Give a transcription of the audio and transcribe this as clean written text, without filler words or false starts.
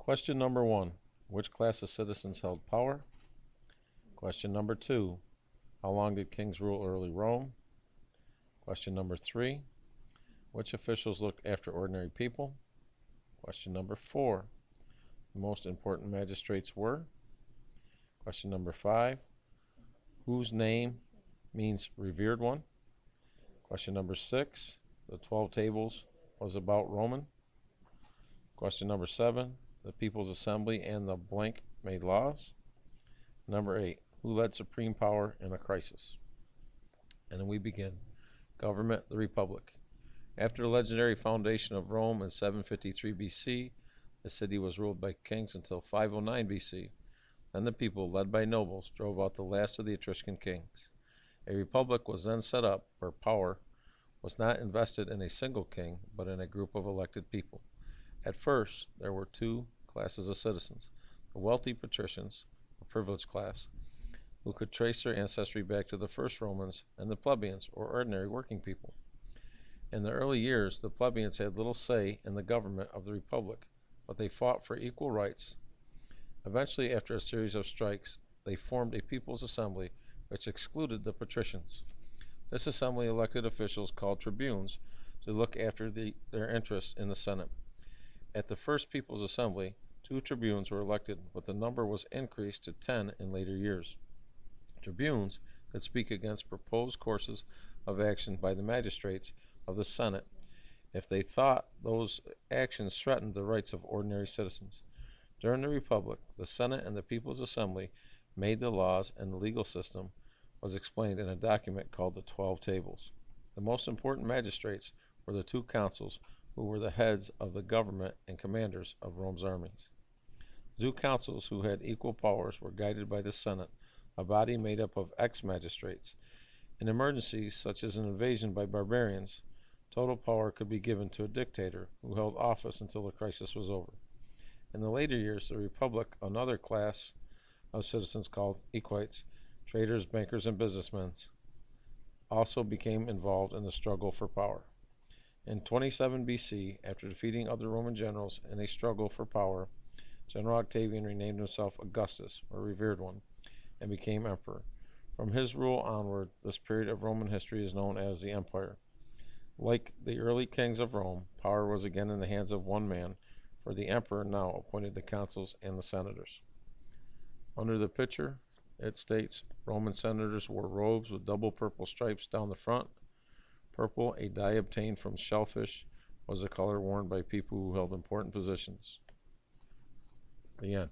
Question number 1. Which class of citizens held power? Question number 2. How long did kings rule early Rome? Question number 3. Which officials looked after ordinary people? Question number 4. The most important magistrates were? Question number 5. Whose name means revered one? Question number 6. The 12 tables was about Roman. Question number 7. The People's Assembly and the blank made laws. Number 8. Who led supreme power in a crisis? And then we begin. Government, the Republic. After the legendary foundation of Rome in 753 BC, the city was ruled by kings until 509 BC. Then the people, led by nobles, drove out the last of the Etruscan kings. A republic was then set up where power was not invested in a single king, but in a group of elected people. At first, there were two classes of citizens: the wealthy patricians, a privileged class, who could trace their ancestry back to the first Romans, and the plebeians, or ordinary working people. In the early years, the plebeians had little say in the government of the republic, but they fought for equal rights. Eventually, after a series of strikes, they formed a people's assembly which excluded the patricians. This assembly elected officials called tribunes to look after their interests in the Senate. At the first people's assembly, 2 tribunes were elected, but the number was increased to 10 in later years. Tribunes could speak against proposed courses of action by the magistrates of the Senate if they thought those actions threatened the rights of ordinary citizens. During the Republic, the Senate and the People's Assembly made the laws, and the legal system was explained in a document called the 12 Tables. The most important magistrates were the 2 consuls, who were the heads of the government and commanders of Rome's armies. The 2 consuls, who had equal powers, were guided by the Senate, a body made up of ex-magistrates. In emergencies, such as an invasion by barbarians, total power could be given to a dictator who held office until the crisis was over. In the later years, the Republic, another class of citizens called equites, traders, bankers, and businessmen, also became involved in the struggle for power. In 27 BC, after defeating other Roman generals in a struggle for power, General Octavian renamed himself Augustus, or revered one, and became emperor. From his rule onward, this period of Roman history is known as the Empire. Like the early kings of Rome, power was again in the hands of one man, for the emperor now appointed the consuls and the senators. Under the picture, it states Roman senators wore robes with double purple stripes down the front. Purple, a dye obtained from shellfish, was the color worn by people who held important positions. The end.